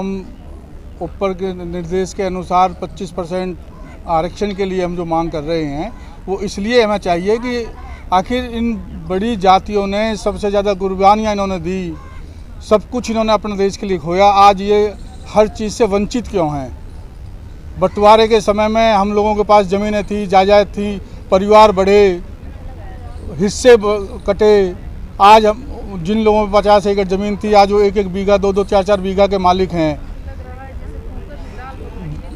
हम ऊपर के निर्देश के अनुसार 25% आरक्षण के लिए हम जो मांग कर रहे हैं वो इसलिए हमें चाहिए कि आखिर इन बड़ी जातियों ने सबसे ज़्यादा कुर्बानियाँ इन्होंने दी, सब कुछ इन्होंने अपने देश के लिए खोया, आज ये हर चीज़ से वंचित क्यों हैं। बंटवारे के समय में हम लोगों के पास ज़मीनें थी, जायदाद थी, परिवार बढ़े, हिस्से कटे। आज हम जिन लोगों में 50 एकड़ ज़मीन थी, आज वो 1-1 बीघा 2-2 4-4 बीघा के मालिक हैं।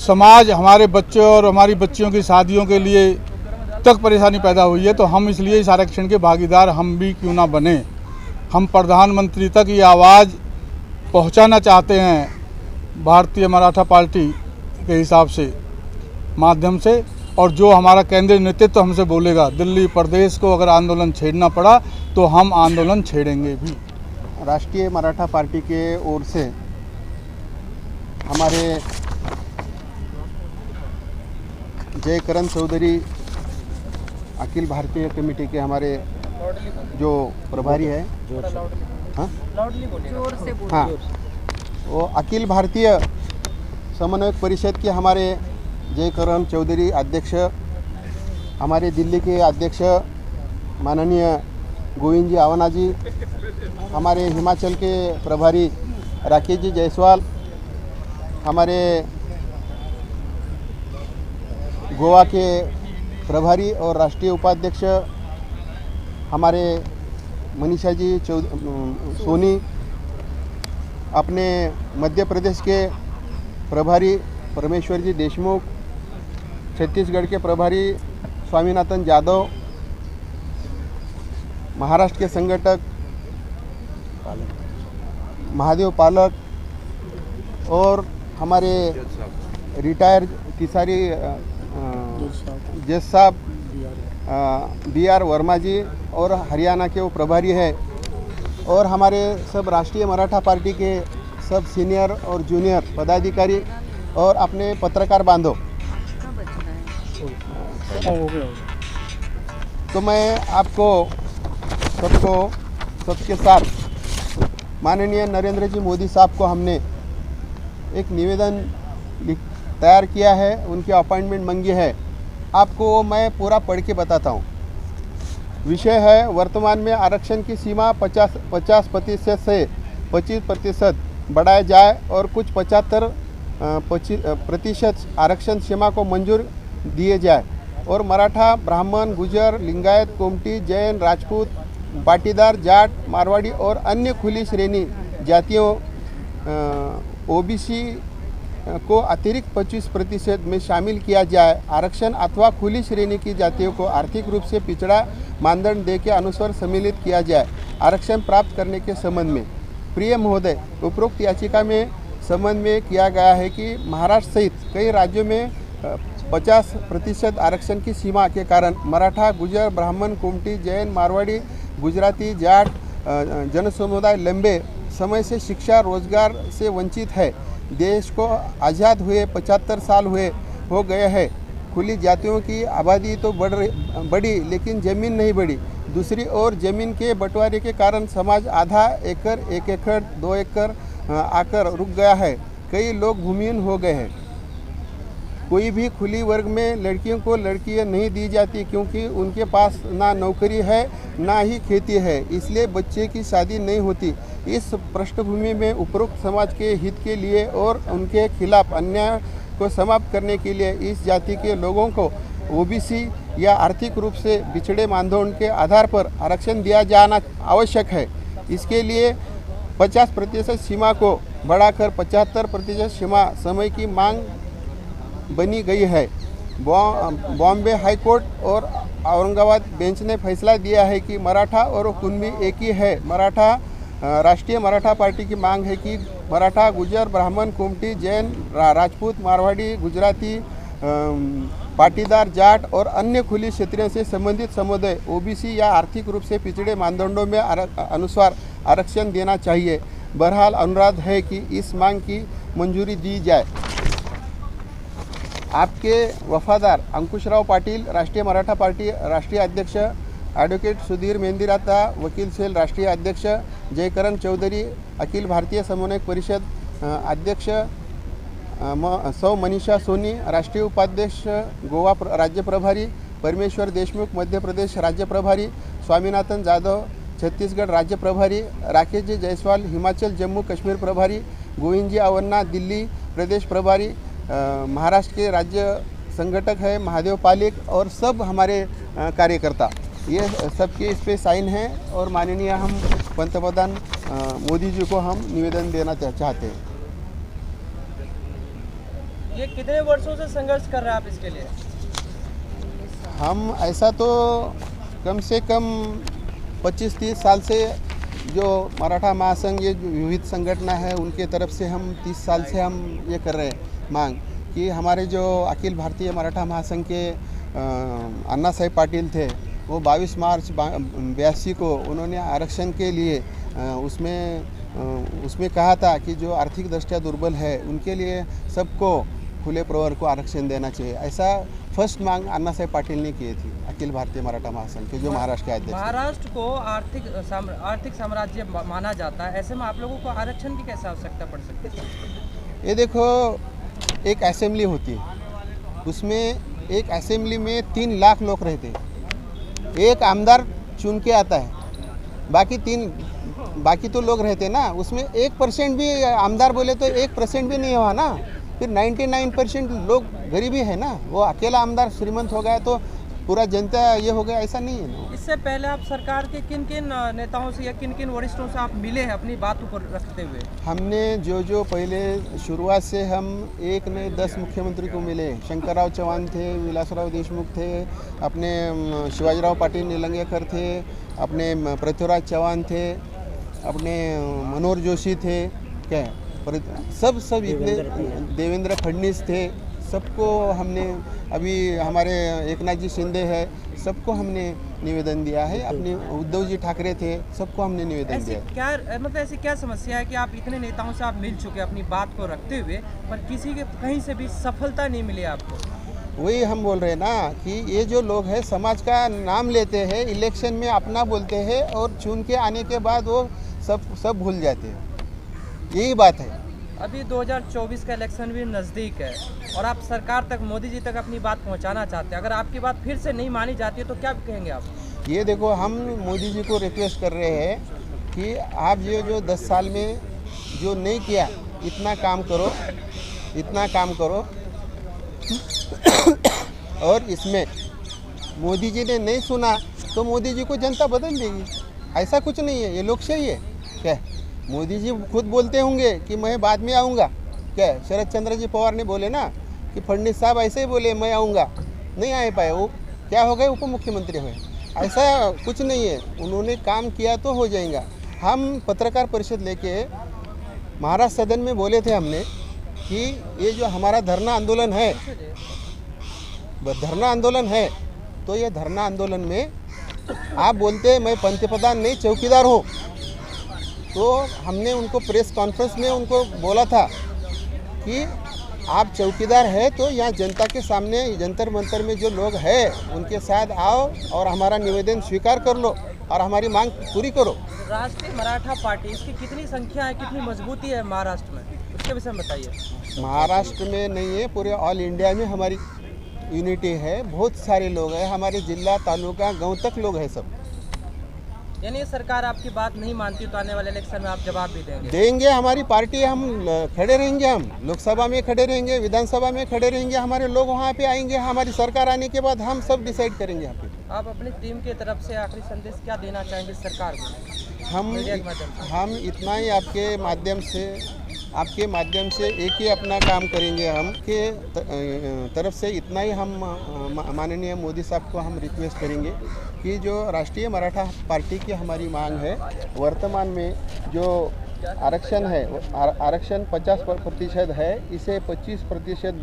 समाज हमारे बच्चे और हमारी बच्चियों की शादियों के लिए तक परेशानी पैदा हुई है, तो हम इसलिए इस आरक्षण के भागीदार हम भी क्यों ना बने। हम प्रधानमंत्री तक ये आवाज़ पहुंचाना चाहते हैं भारतीय मराठा पार्टी के हिसाब से माध्यम से, और जो हमारा केंद्रीय नेतृत्व हमसे बोलेगा, दिल्ली प्रदेश को अगर आंदोलन छेड़ना पड़ा तो हम आंदोलन छेड़ेंगे भी। राष्ट्रीय मराठा पार्टी के ओर से हमारे जयकरण चौधरी अखिल भारतीय कमेटी के हमारे जो प्रभारी है, हाँ, वो अखिल भारतीय समन्वयक परिषद के हमारे जयकरण चौधरी अध्यक्ष, हमारे दिल्ली के अध्यक्ष माननीय गोविंद जी आवाना जी, हमारे हिमाचल के प्रभारी राकेश जी जायसवाल, हमारे गोवा के प्रभारी और राष्ट्रीय उपाध्यक्ष हमारे मनीषा जी सोनी, अपने मध्य प्रदेश के प्रभारी परमेश्वर जी देशमुख, छत्तीसगढ़ के प्रभारी स्वामीनाथन यादव, महाराष्ट्र के संगठक महादेव पालक और हमारे रिटायर तिसारी जज साहब BR वर्मा जी और हरियाणा के वो प्रभारी है, और हमारे सब राष्ट्रीय मराठा पार्टी के सब सीनियर और जूनियर पदाधिकारी और अपने पत्रकार बांधव। तो मैं आपको सबके साथ माननीय नरेंद्र जी मोदी साहब को हमने एक निवेदन तैयार किया है, उनकी अपॉइंटमेंट मांगी है। आपको मैं पूरा पढ़ के बताता हूँ। विषय है, वर्तमान में आरक्षण की सीमा 50% से 25% बढ़ाया जाए और कुछ 75% आरक्षण सीमा को मंजूर दिए जाए, और मराठा, ब्राह्मण, गुजर, लिंगायत, कोमटी, जैन, राजपूत, पाटीदार, जाट, मारवाड़ी और अन्य खुली श्रेणी जातियों OBC को अतिरिक्त 25% में शामिल किया जाए। आरक्षण अथवा खुली श्रेणी की जातियों को आर्थिक रूप से पिछड़ा मानदंड दे के अनुसार सम्मिलित किया जाए आरक्षण प्राप्त करने के संबंध में। प्रिय महोदय, उपरोक्त याचिका में संबंध में किया गया है कि महाराष्ट्र सहित कई राज्यों में 50% आरक्षण की सीमा के कारण मराठा, गुजर, ब्राह्मण, कोमटी, जैन, मारवाड़ी, गुजराती, जाट जनसमुदाय लंबे समय से शिक्षा, रोजगार से वंचित है। देश को आज़ाद हुए 75 साल हो गए हैं। खुली जातियों की आबादी तो बढ़ी, लेकिन ज़मीन नहीं बढ़ी। दूसरी ओर ज़मीन के बंटवारे के कारण समाज आधा एकड़, 1 एकड़, 2 एकड़ आकर रुक गया है। कई लोग भूमिहीन हो गए हैं। कोई भी खुली वर्ग में लड़कियों को लड़कियां नहीं दी जाती, क्योंकि उनके पास ना नौकरी है ना ही खेती है, इसलिए बच्चे की शादी नहीं होती। इस पृष्ठभूमि में उपरोक्त समाज के हित के लिए और उनके खिलाफ अन्याय को समाप्त करने के लिए इस जाति के लोगों को OBC या आर्थिक रूप से पिछड़े मानदंड के आधार पर आरक्षण दिया जाना आवश्यक है। इसके लिए 50% सीमा को बढ़ाकर 75% सीमा समय की मांग बनी गई है। बॉम्बे हाई कोर्ट और औरंगाबाद बेंच ने फैसला दिया है कि मराठा और कुणबी एक ही है। राष्ट्रीय मराठा पार्टी की मांग है कि मराठा, गुजर, ब्राह्मण, कोमटी, जैन, राजपूत, मारवाड़ी, गुजराती, पाटीदार, जाट और अन्य खुली क्षेत्रों से संबंधित समुदाय OBC या आर्थिक रूप से पिछड़े मानदंडों में अनुसार आरक्षण देना चाहिए। बहरहाल अनुरोध है कि इस मांग की मंजूरी दी जाए। आपके वफादार अंकुशराव पाटिल, राष्ट्रीय मराठा पार्टी राष्ट्रीय अध्यक्ष, एडवोकेट सुधीर मेंदिराता, वकील सेल राष्ट्रीय अध्यक्ष, जयकरण चौधरी, अखिल भारतीय समन्वयक परिषद अध्यक्ष सौ मनीषा सोनी, राष्ट्रीय उपाध्यक्ष गोवा राज्य प्रभारी परमेश्वर देशमुख, मध्य प्रदेश राज्य प्रभारी स्वामीनाथन जाधव, छत्तीसगढ़ राज्य प्रभारी राकेश जी जायसवाल, हिमाचल जम्मू कश्मीर प्रभारी गोविंद जी अवन्ना, दिल्ली प्रदेश प्रभारी, महाराष्ट्र के राज्य संगठक है महादेव पालिक और सब हमारे कार्यकर्ता, ये सबके इस पे साइन हैं। और माननीय हम पंतप्रधान मोदी जी को हम निवेदन देना चाहते हैं। ये कितने वर्षों से संघर्ष कर रहे हैं आप इसके लिए? हम ऐसा तो कम से कम 25-30 साल से जो मराठा महासंघ ये जो विविध संगठन है उनके तरफ से हम 30 साल से हम ये कर रहे हैं मांग कि हमारे जो अखिल भारतीय मराठा महासंघ के अन्ना साहेब पाटिल थे, वो 22 मार्च 82 को उन्होंने आरक्षण के लिए उसमें कहा था कि जो आर्थिक दृष्टया दुर्बल है उनके लिए सबको खुले प्रवर्ग को आरक्षण देना चाहिए। ऐसा फर्स्ट मांग अन्ना साहेब पाटिल ने की थी, अखिल भारतीय मराठा महासंघ के जो महाराष्ट्र के अध्यक्ष। महाराष्ट्र को आर्थिक साम्राज्य माना जाता है, ऐसे में आप लोगों को आरक्षण की कैसे आवश्यकता पड़ सकती है? ये देखो, एक असेंबली होती है, उसमें एक असेंबली में 3 लाख लोग रहते हैं, एक आमदार चुन के आता है, बाकी तो लोग रहते हैं ना, उसमें 1% भी आमदार बोले तो 1% भी नहीं हुआ ना, फिर 99% लोग गरीबी है ना। वो अकेला आमदार श्रीमंत हो गया तो पूरा जनता ये हो गया, ऐसा नहीं है ना। इससे पहले आप सरकार के किन किन नेताओं से या किन किन वरिष्ठों से आप मिले हैं अपनी बात ऊपर रखते हुए? हमने जो पहले शुरुआत से हम 1 नहीं 10 मुख्यमंत्री को मिले। शंकरराव चौहान थे, विलासराव देशमुख थे, अपने शिवाजीराव पाटिल निलंगेकर थे, अपने पृथ्वीराज चौहान थे, अपने मनोहर जोशी थे, क्या सब इतने देवेंद्र फडणवीस थे, सबको हमने, अभी हमारे एकनाथ जी शिंदे है, सबको हमने निवेदन दिया है। अपने उद्धव जी ठाकरे थे, सबको हमने निवेदन दिया है। क्या मतलब ऐसी क्या समस्या है कि आप इतने नेताओं से आप मिल चुके अपनी बात को रखते हुए, पर किसी के कहीं से भी सफलता नहीं मिली आपको? वही हम बोल रहे हैं ना कि ये जो लोग हैं समाज का नाम लेते हैं, इलेक्शन में अपना बोलते हैं और चुन के आने के बाद वो सब भूल जाते हैं, यही बात है। अभी 2024 का इलेक्शन भी नज़दीक है और आप सरकार तक, मोदी जी तक अपनी बात पहुंचाना चाहते हैं, अगर आपकी बात फिर से नहीं मानी जाती है तो क्या कहेंगे आप? ये देखो, हम मोदी जी को रिक्वेस्ट कर रहे हैं कि आप ये जो 10 साल में जो नहीं किया, इतना काम करो और इसमें मोदी जी ने नहीं सुना तो मोदी जी को जनता बदल देगी। ऐसा कुछ नहीं है, ये लोकशाही है क्या? मोदी जी खुद बोलते होंगे कि मैं बाद में आऊँगा, क्या शरद चंद्र जी पवार ने बोले ना कि फडणवीस साहब ऐसे ही बोले मैं आऊँगा, नहीं आ पाए, वो क्या हो गए, उप मुख्यमंत्री हुए। ऐसा कुछ नहीं है, उन्होंने काम किया तो हो जाएगा। हम पत्रकार परिषद लेके महाराष्ट्र सदन में बोले थे हमने कि ये जो हमारा धरना आंदोलन है तो ये धरना आंदोलन में आप बोलते मैं पंतप्रधान नहीं चौकीदार हूँ, तो हमने उनको प्रेस कॉन्फ्रेंस में उनको बोला था कि आप चौकीदार है तो यहाँ जनता के सामने जंतर मंतर में जो लोग हैं उनके साथ आओ और हमारा निवेदन स्वीकार कर लो और हमारी मांग पूरी करो। राष्ट्रीय मराठा पार्टी, इसकी कितनी संख्या है, कितनी मजबूती है महाराष्ट्र में, उसके विषय में बताइए। महाराष्ट्र में नहीं है, पूरे ऑल इंडिया में हमारी यूनिटी है, बहुत सारे लोग हैं, हमारे जिला तालुका गांव तक लोग हैं सब। यानी सरकार आपकी बात नहीं मानती तो आने वाले इलेक्शन में आप जवाब भी देंगे? हमारी पार्टी, हम खड़े रहेंगे, हम लोकसभा में खड़े रहेंगे, विधानसभा में खड़े रहेंगे, हमारे लोग वहाँ पे आएंगे, हमारी सरकार आने के बाद हम सब डिसाइड करेंगे यहाँ पे। आप अपनी टीम की तरफ से आखिरी संदेश क्या देना चाहेंगे सरकार को? हम इतना ही आपके माध्यम से एक ही अपना काम करेंगे। हम के तरफ से इतना ही हम माननीय मोदी साहब को हम रिक्वेस्ट करेंगे कि जो राष्ट्रीय मराठा पार्टी की हमारी मांग है, वर्तमान में जो आरक्षण है, आरक्षण 50% है, इसे 25%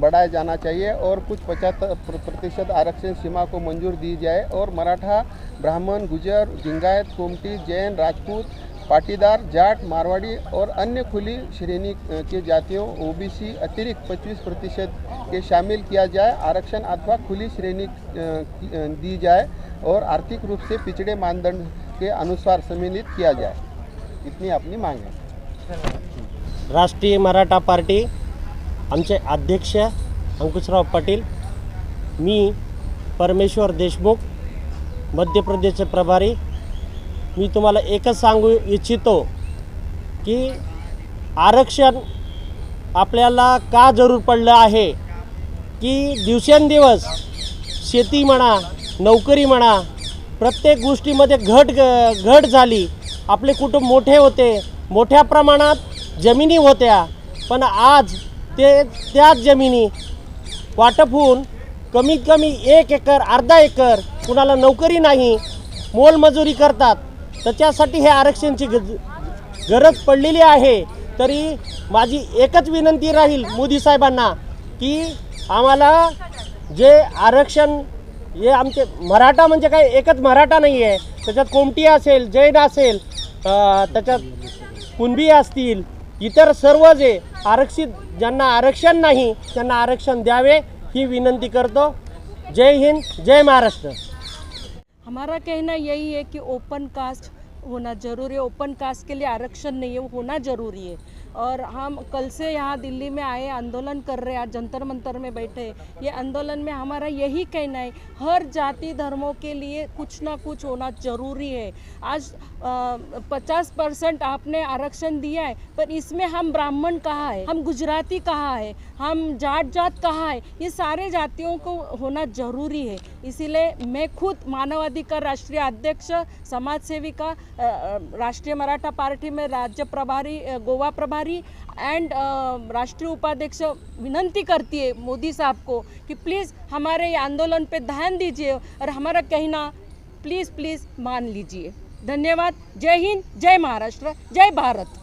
बढ़ाया जाना चाहिए और कुछ 75% आरक्षण सीमा को मंजूर दी जाए और मराठा, ब्राह्मण, गुजर, लिंगायत, कोमटी, जैन, राजपूत, पाटीदार, जाट, मारवाड़ी और अन्य खुली श्रेणी के जातियों ओबीसी अतिरिक्त 25% के शामिल किया जाए, आरक्षण अथवा खुली श्रेणी दी जाए और आर्थिक रूप से पिछड़े मानदंड के अनुसार सम्मिलित किया जाए। इतनी अपनी मांग है। राष्ट्रीय मराठा पार्टी आमचे अध्यक्ष अंकुशराव पाटील, मी परमेश्वर देशमुख, मध्य प्रदेशचे प्रभारी। मी तुम्हाला एकच सांगू इच्छितो की आरक्षण आपल्याला का जरूर पडलं आहे की दिवसेंदिवस शेती म्हणा, नोकरी म्हणा, प्रत्येक गोष्टीमध्ये घट झाली। आपले कुटुंब मोठे होते, मोठ्या प्रमाणात जमिनी होत्या, पण आज त्याच जमिनी वाटप होऊन कमीत कमी 1 एकर, अर्धा एकर, कुणाला नोकरी नाही, मोलमजुरी करतात। त्याच्यासाठी हे आरक्षणाची गरज पडलेली आहे। तरी माझी एकच विनंती राहील मोदी साहेबांना की आम्हाला जे आरक्षण, हे आमचे मराठा म्हणजे काय एकच मराठा नाही आहे, त्याच्यात कोमटी असेल, जैन असेल, त्याच्यात कुणबी असतील, इतर सर्व जे आरक्षित ज्यांना आरक्षण नाही त्यांना आरक्षण द्यावे ही विनंती करतो। जय हिंद, जय महाराष्ट्र। हमारा कहना यही है कि ओपन कास्ट होना ज़रूरी है। ओपन कास्ट के लिए आरक्षण नहीं है, वो होना ज़रूरी है। और हम कल से यहाँ दिल्ली में आए, आंदोलन कर रहे हैं, आज जंतर मंतर में बैठे। ये आंदोलन में हमारा यही कहना है, हर जाति धर्मों के लिए कुछ ना कुछ होना ज़रूरी है। आज 50% आपने आरक्षण दिया है, पर इसमें हम ब्राह्मण कहाँ है, हम गुजराती कहाँ है, हम जाट कहाँ है, ये सारे जातियों को होना ज़रूरी है। इसीलिए मैं खुद मानवाधिकार राष्ट्रीय अध्यक्ष, समाज सेविका, राष्ट्रीय मराठा पार्टी में राज्य प्रभारी, गोवा प्रभारी एंड राष्ट्रीय उपाध्यक्ष विनंती करती है मोदी साहब को कि प्लीज़ हमारे ये आंदोलन पे ध्यान दीजिए और हमारा कहना प्लीज़ मान लीजिए। धन्यवाद। जय हिंद, जय महाराष्ट्र, जय भारत।